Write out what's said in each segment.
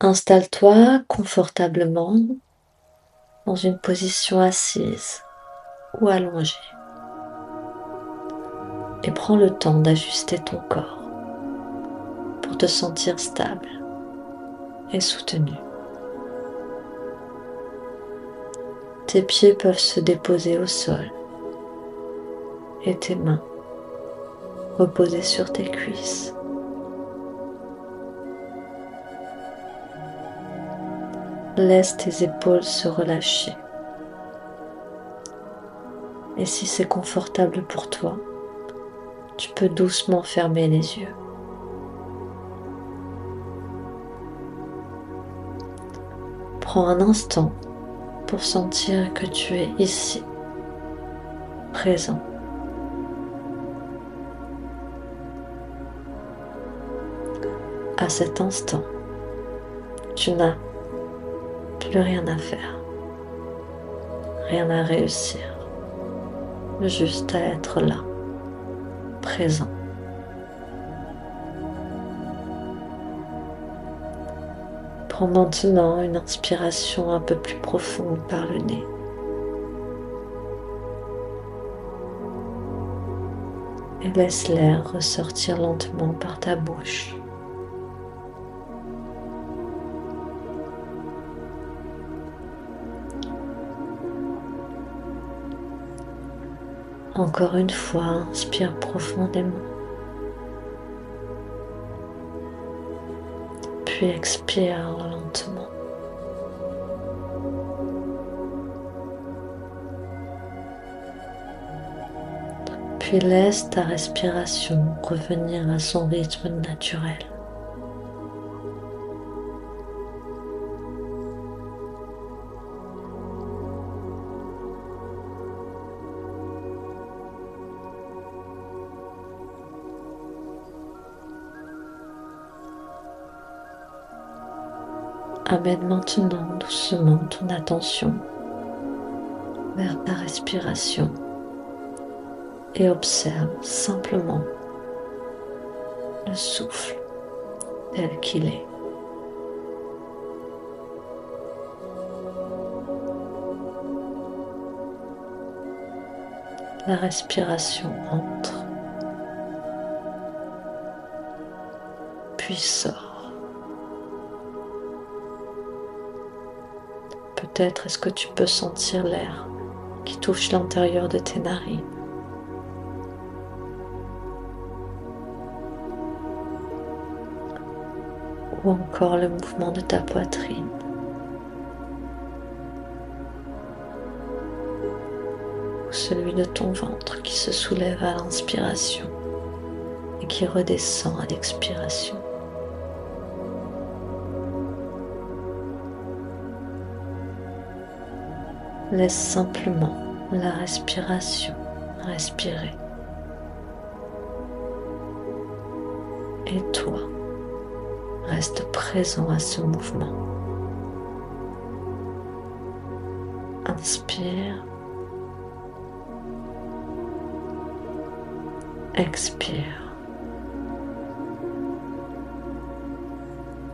Installe-toi confortablement dans une position assise ou allongée et prends le temps d'ajuster ton corps pour te sentir stable et soutenu. Tes pieds peuvent se déposer au sol et tes mains reposer sur tes cuisses. Laisse tes épaules se relâcher. Et si c'est confortable pour toi, tu peux doucement fermer les yeux. Prends un instant pour sentir que tu es ici, présent. À cet instant, tu n'as plus rien à faire, rien à réussir, juste à être là, présent. Prends maintenant une inspiration un peu plus profonde par le nez. Et laisse l'air ressortir lentement par ta bouche. Encore une fois, inspire profondément. Puis expire lentement. Puis laisse ta respiration revenir à son rythme naturel. Amène maintenant doucement ton attention vers ta respiration et observe simplement le souffle tel qu'il est. La respiration entre, puis sort. Peut-être est-ce que tu peux sentir l'air qui touche l'intérieur de tes narines. Ou encore le mouvement de ta poitrine. Ou celui de ton ventre qui se soulève à l'inspiration et qui redescend à l'expiration. Laisse simplement la respiration respirer. Et toi, reste présent à ce mouvement. Inspire. Expire.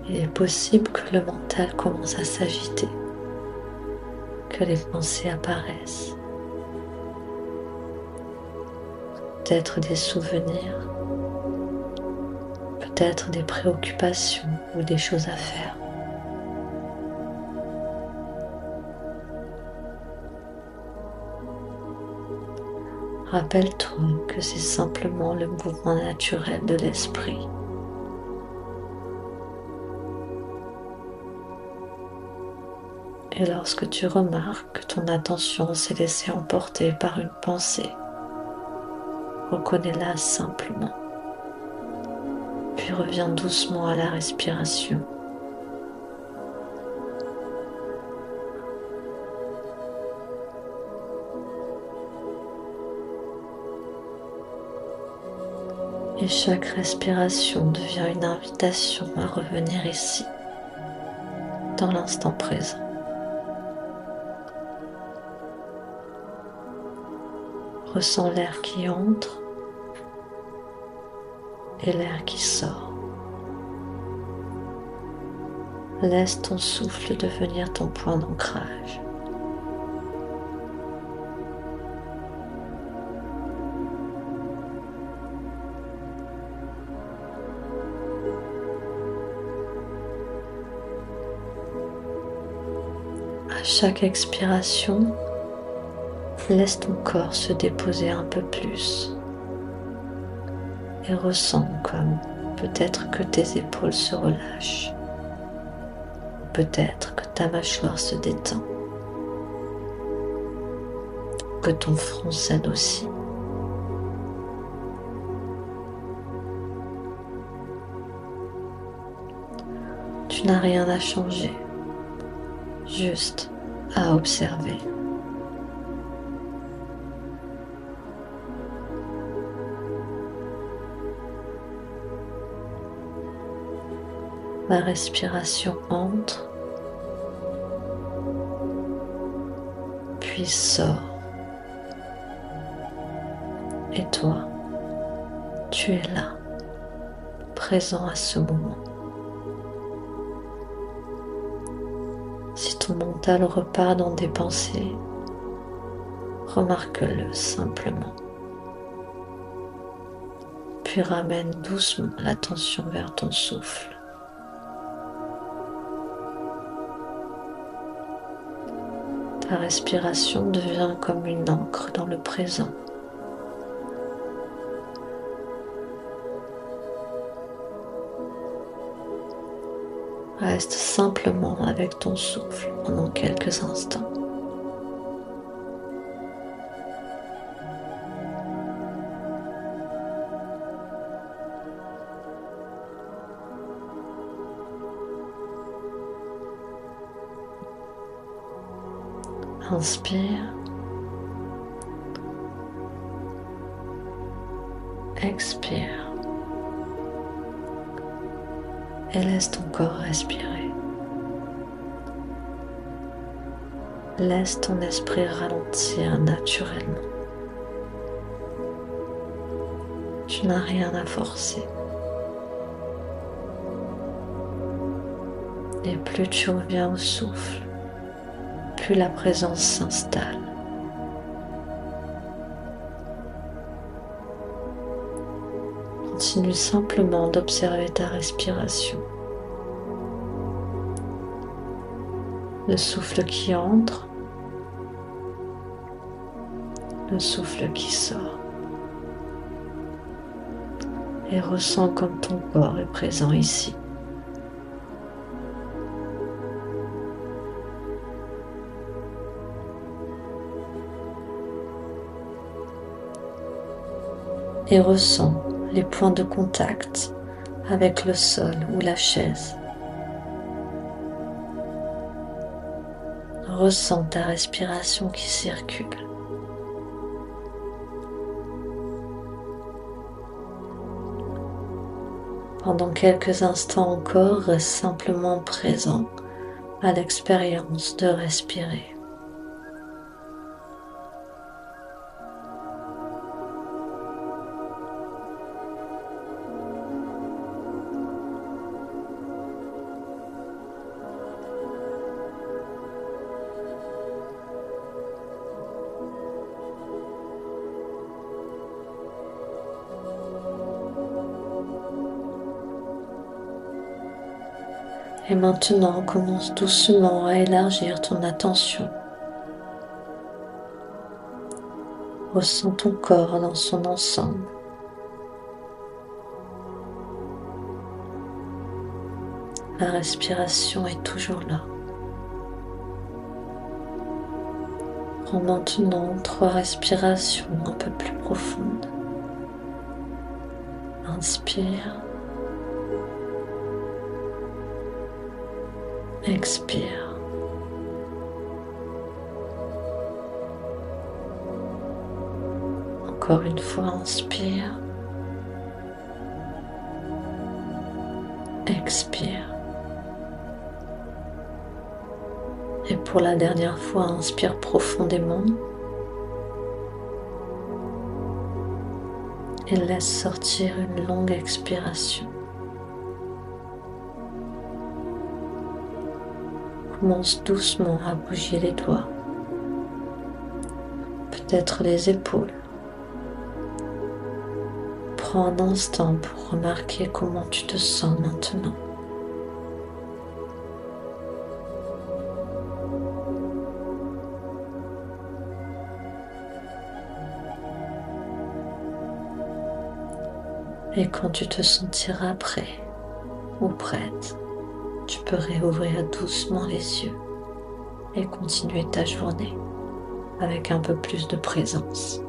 Il est possible que le mental commence à s'agiter, que les pensées apparaissent. Peut-être des souvenirs, peut-être des préoccupations ou des choses à faire. Rappelle-toi que c'est simplement le mouvement naturel de l'esprit. Et lorsque tu remarques que ton attention s'est laissée emporter par une pensée, reconnais-la simplement. Puis reviens doucement à la respiration. Et chaque respiration devient une invitation à revenir ici, dans l'instant présent. Ressens l'air qui entre et l'air qui sort. Laisse ton souffle devenir ton point d'ancrage. À chaque expiration, laisse ton corps se déposer un peu plus et ressens comme peut-être que tes épaules se relâchent, peut-être que ta mâchoire se détend, que ton front s'adoucit. Tu n'as rien à changer, juste à observer. La respiration entre, puis sort. Et toi, tu es là, présent à ce moment. Si ton mental repart dans des pensées, remarque-le simplement. Puis ramène doucement l'attention vers ton souffle. Ta respiration devient comme une encre dans le présent. Reste simplement avec ton souffle pendant quelques instants. Inspire. Expire. Et laisse ton corps respirer. Laisse ton esprit ralentir naturellement. Tu n'as rien à forcer. Et plus tu reviens au souffle, plus la présence s'installe. Continue simplement d'observer ta respiration. Le souffle qui entre, le souffle qui sort. Et ressens comme ton corps est présent ici. Et ressens les points de contact avec le sol ou la chaise. Ressens ta respiration qui circule. Pendant quelques instants encore, reste simplement présent à l'expérience de respirer. Et maintenant, commence doucement à élargir ton attention. Ressens ton corps dans son ensemble. La respiration est toujours là. Prends maintenant 3 respirations un peu plus profondes. Inspire. Expire. Encore une fois, inspire. Expire. Et pour la dernière fois, inspire profondément. Et laisse sortir une longue expiration. Commence doucement à bouger les doigts, peut-être les épaules. Prends un instant pour remarquer comment tu te sens maintenant. Et quand tu te sentiras prêt ou prête, tu peux réouvrir doucement les yeux et continuer ta journée avec un peu plus de présence.